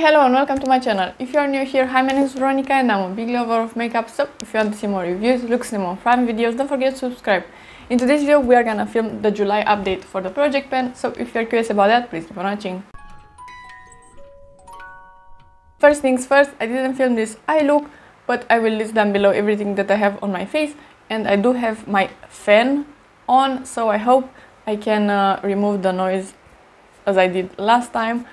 hello and welcome to my channel. If you are new here, hi, my name is Veronica and I'm a big lover of makeup, so if you want to see more reviews, looks and more fun videos, don't forget to subscribe. In today's video we are gonna film the July update for the project pen, so if you're curious about that, please keep on watching. First things first, I didn't film this eye look, but I will list down below everything that I have on my face, and I do have my fan on, so I hope I can remove the noise as I did last time.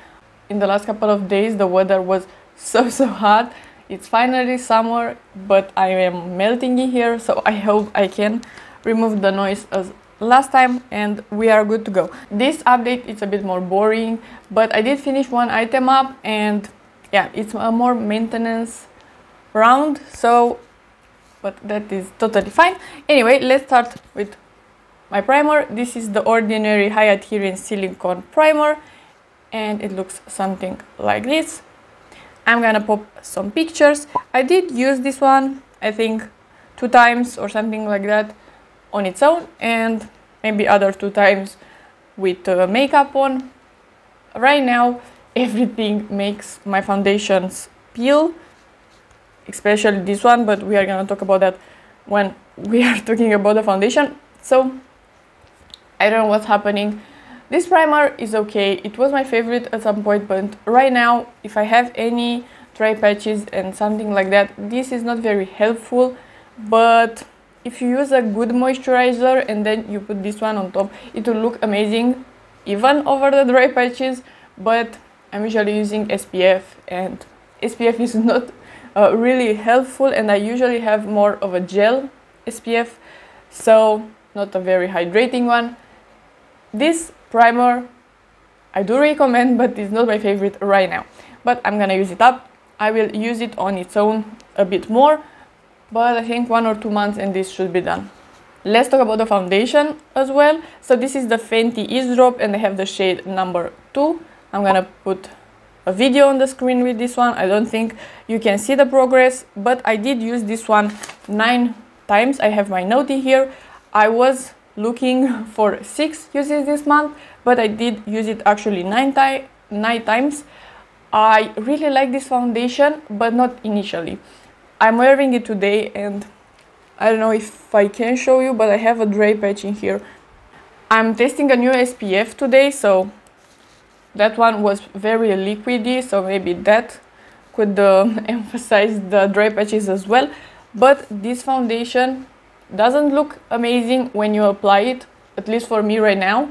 In the last couple of days the weather was so hot. It's finally summer, but I am melting in here, so I hope I can remove the noise as last time and we are good to go. This update is a bit more boring, but I did finish one item up and yeah, it's a more maintenance round, so but that is totally fine. Anyway, let's start with my primer. This is the ordinary High-Adherence silicone primer and it looks something like this. I'm gonna pop some pictures. I did use this one, I think 2 times or something like that on its own, and maybe other 2 times with makeup on. Right now everything makes my foundations peel, especially this one, but we are gonna talk about that when we are talking about the foundation. So I don't know what's happening. This primer is okay, it was my favorite at some point, but right now if I have any dry patches and something like that, this is not very helpful. But if you use a good moisturizer and then you put this one on top, it will look amazing even over the dry patches. But I'm usually using SPF and SPF is not really helpful, and I usually have more of a gel SPF, so not a very hydrating one. This primer I do recommend, but it's not my favorite right now, but I'm gonna use it up. I will use it on its own a bit more, but I think 1 or 2 months and this should be done. Let's talk about the foundation as well. So this is the Fenty Eaze drop and I have the shade number 2. I'm gonna put a video on the screen with this one. I don't think you can see the progress, but I did use this one 9 times. I have my note here. I was looking for 6 uses this month, but I did use it actually 9 times. I really like this foundation, but not initially. I'm wearing it today and I don't know if I can show you, but I have a dry patch in here. I'm testing a new SPF today, so that one was very liquidy, so maybe that could emphasize the dry patches as well. But this foundation doesn't look amazing when you apply it, at least for me right now,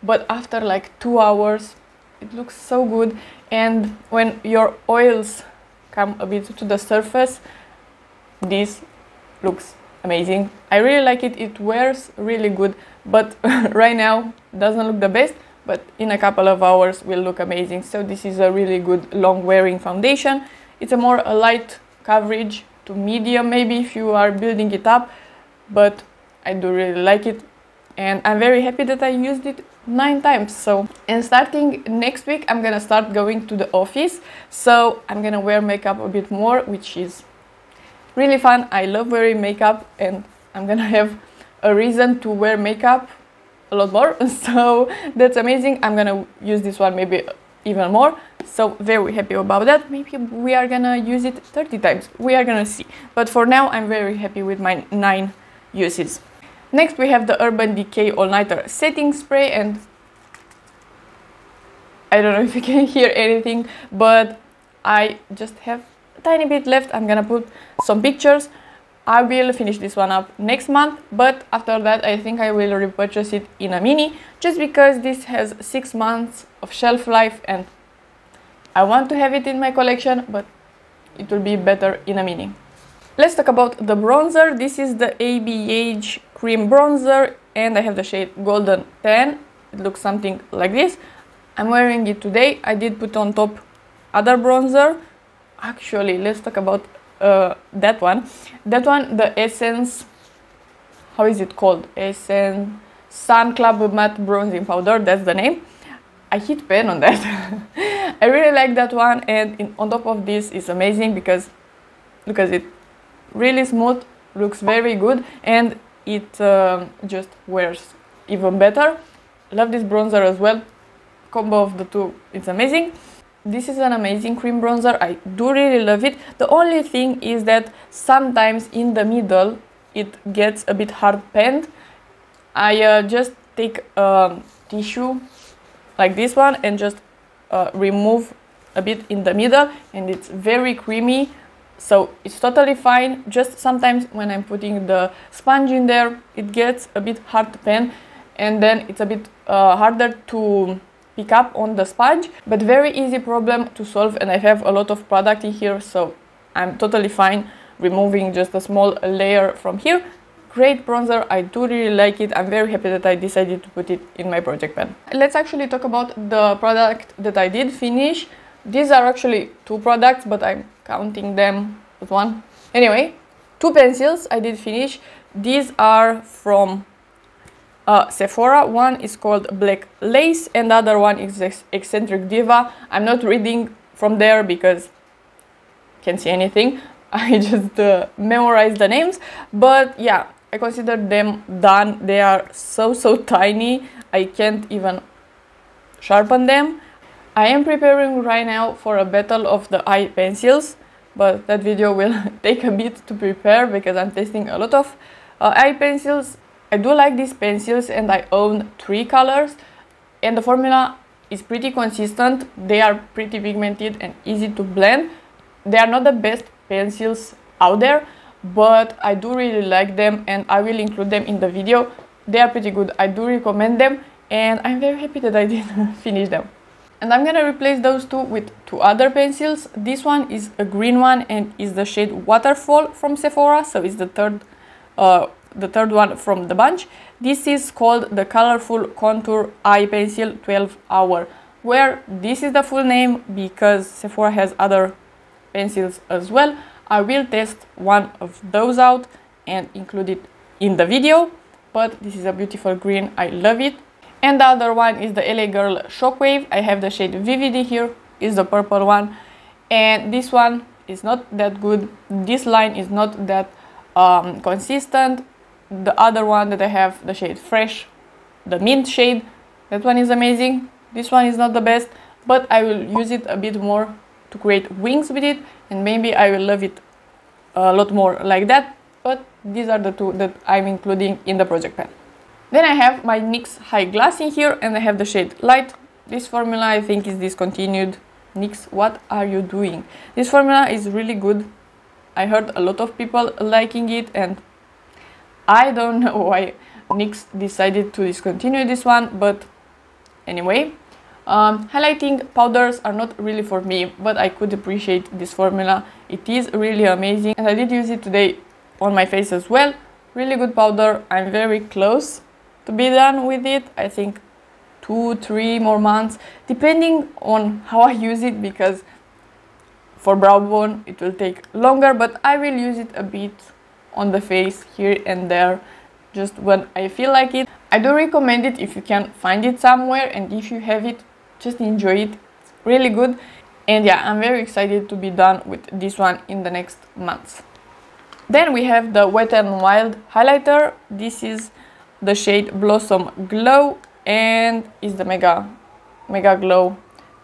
but after like 2 hours it looks so good. And when your oils come a bit to the surface, this looks amazing. I really like it. It wears really good, but right now doesn't look the best, but in a couple of hours will look amazing. So this is a really good long wearing foundation. It's a more light coverage to medium maybe if you are building it up, but I do really like it and I'm very happy that I used it 9 times. So, and starting next week I'm gonna start going to the office, so I'm gonna wear makeup a bit more, which is really fun. I love wearing makeup and I'm gonna have a reason to wear makeup a lot more, so that's amazing. I'm gonna use this one maybe even more, so very happy about that. Maybe we are gonna use it 30 times, we are gonna see, but for now I'm very happy with my 9 uses. Next we have the Urban Decay Allnighter setting spray, and I don't know if you can hear anything, but I just have a tiny bit left. I'm gonna put some pictures. I will finish this one up next month, but after that I think I will repurchase it in a mini, just because this has 6 months of shelf life and I want to have it in my collection, but it will be better in a mini. Let's talk about the bronzer. This is the ABH cream bronzer and I have the shade Golden Tan. It looks something like this. I'm wearing it today. I did put on top other bronzer. Actually, let's talk about that one. That one, the Essence, how is it called? Essence Sun Club Matte Bronzing Powder, that's the name. I hit pen on that. I really like that one, and on top of this is amazing because look at it. Really smooth, looks very good, and it just wears even better. Love this bronzer as well. Combo of the two, it's amazing. This is an amazing cream bronzer. I do really love it. The only thing is that sometimes in the middle it gets a bit hard panned. I just take a tissue like this one and just remove a bit in the middle, and it's very creamy, so it's totally fine. Just sometimes when I'm putting the sponge in there, it gets a bit hard to pan, and then it's a bit harder to pick up on the sponge, but very easy problem to solve, and I have a lot of product in here, so I'm totally fine removing just a small layer from here. Great bronzer, I do really like it. I'm very happy that I decided to put it in my project pan. Let's actually talk about the product that I did finish. These are actually two products, but I'm counting them as one. Anyway, two pencils I did finish. These are from Sephora. One is called Black Lace and the other one is Eccentric Diva. I'm not reading from there because I can't see anything. I just memorized the names, but yeah, I consider them done. They are so tiny, I can't even sharpen them. I am preparing right now for a battle of the eye pencils, but that video will take a bit to prepare because I'm testing a lot of eye pencils. I do like these pencils and I own 3 colors, and the formula is pretty consistent. They are pretty pigmented and easy to blend. They are not the best pencils out there, but I do really like them and I will include them in the video. They are pretty good. I do recommend them and I'm very happy that I did finish them. And I'm gonna replace those two with 2 other pencils. This one is a green one and is the shade Waterfall from Sephora, so it's the third one from the bunch. This is called the Colorful Contour Eye Pencil 12 Hour, where this is the full name because Sephora has other pencils as well. I will test one of those out and include it in the video, but this is a beautiful green. I love it. And the other one is the LA Girl Shockwave. I have the shade VVD here, is the purple one, and this one is not that good. This line is not that consistent. The other one that I have, the shade Fresh, the mint shade, that one is amazing. This one is not the best, but I will use it a bit more to create wings with it, and maybe I will love it a lot more like that. But these are the 2 that I'm including in the project pan. Then I have my NYX High Glass in here, and I have the shade Light. This formula I think is discontinued. NYX, what are you doing? This formula is really good. I heard a lot of people liking it, and I don't know why NYX decided to discontinue this one, but anyway. Highlighting powders are not really for me, but I could appreciate this formula. It is really amazing, and I did use it today on my face as well. Really good powder. I'm very close to be done with it. I think 2-3 more months, depending on how I use it, because for brow bone it will take longer, but I will use it a bit on the face here and there, just when I feel like it. I do recommend it if you can find it somewhere, and if you have it, just enjoy it. It's really good. And yeah, I'm very excited to be done with this one in the next months. Then we have the Wet n Wild highlighter. This is the shade Blossom Glow and is the Megaglo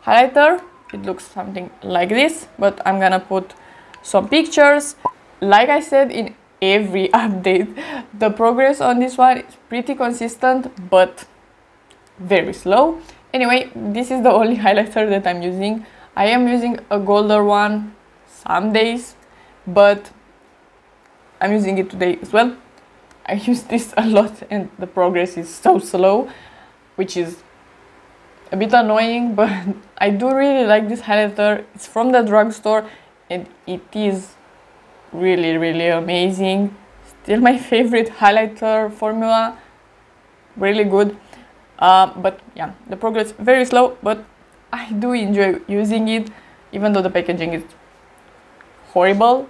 highlighter. It looks something like this, but I'm gonna put some pictures. Like I said in every update, the progress on this one is pretty consistent but very slow. Anyway, this is the only highlighter that I'm using. I am using a golden one some days, but I'm using it today as well. I use this a lot and the progress is so slow, which is a bit annoying, but I do really like this highlighter. It's from the drugstore and it is really amazing. Still my favorite highlighter formula. Really good. But yeah, the progress very slow, but I do enjoy using it, even though the packaging is horrible.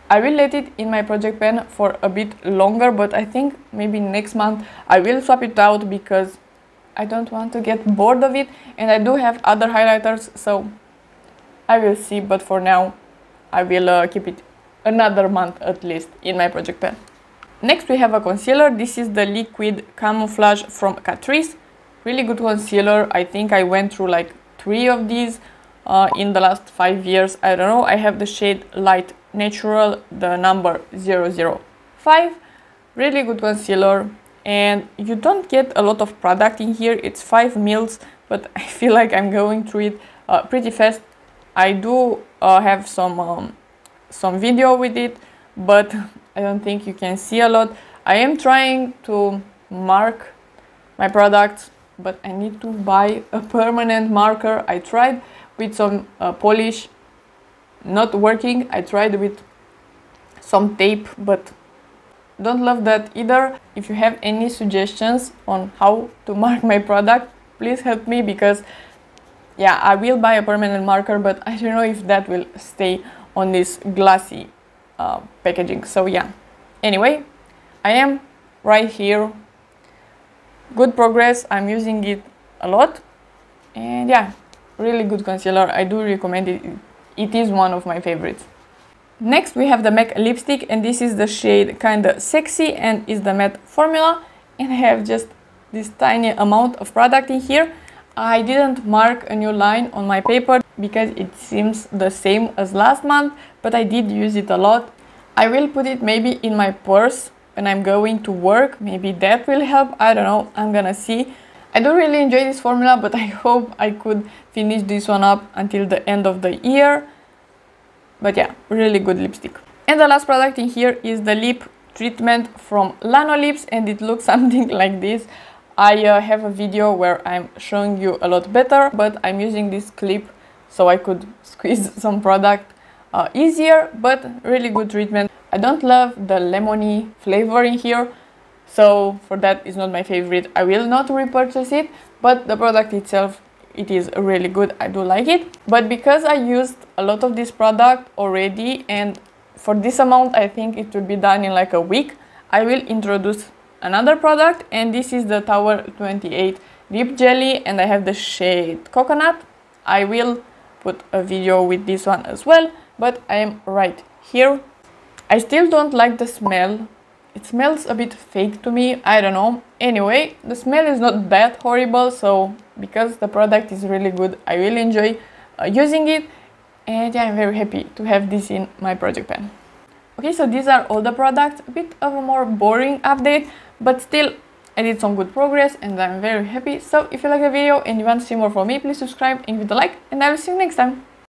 I will let it in my project pen for a bit longer, but I think maybe next month I will swap it out because I don't want to get bored of it, and I do have other highlighters, so I will see, but for now I will keep it another month at least in my project pen. Next we have a concealer. This is the liquid camouflage from Catrice. Really good concealer. I think I went through like 3 of these in the last 5 years. I don't know. I have the shade Light Natural, the number 005. Really good concealer, and you don't get a lot of product in here. It's 5 mils, but I feel like I'm going through it pretty fast. I do have some video with it, but I don't think you can see a lot. I am trying to mark my products, but I need to buy a permanent marker. I tried with some polish, not working. I tried with some tape, but don't love that either. If you have any suggestions on how to mark my product, please help me, because yeah, I will buy a permanent marker, but I don't know if that will stay on this glassy packaging. So yeah, anyway, I am right here. Good progress. I'm using it a lot, and yeah, really good concealer. I do recommend it. It is one of my favorites. Next we have the MAC lipstick, and this is the shade Kinda Sexy and is the matte formula, and I have just this tiny amount of product in here. I didn't mark a new line on my paper because it seems the same as last month, but I did use it a lot. I will put it maybe in my purse when I'm going to work. Maybe that will help. I don't know. I'm gonna see. I don't really enjoy this formula, but I hope I could finish this one up until the end of the year. But yeah, really good lipstick. And the last product in here is the lip treatment from Lanolips, and it looks something like this. I have a video where I'm showing you a lot better, but I'm using this clip so I could squeeze some product easier, but really good treatment. I don't love the lemony flavor in here, so for that it's not my favorite. I will not repurchase it, but the product itself, it is really good. I do like it. But because I used a lot of this product already, and for this amount I think it will be done in like a week, I will introduce another product, and this is the Tower 28 Lip Jelly, and I have the shade Coconut. I will put a video with this one as well, but I am right here. I still don't like the smell. It smells a bit fake to me. I don't know. Anyway, the smell is not that horrible, so because the product is really good, I really enjoy using it, and yeah, I'm very happy to have this in my project pan. Okay, so these are all the products. A bit of a more boring update, but still I did some good progress and I'm very happy. So if you like the video and you want to see more from me, please subscribe and give it a like, and I will see you next time.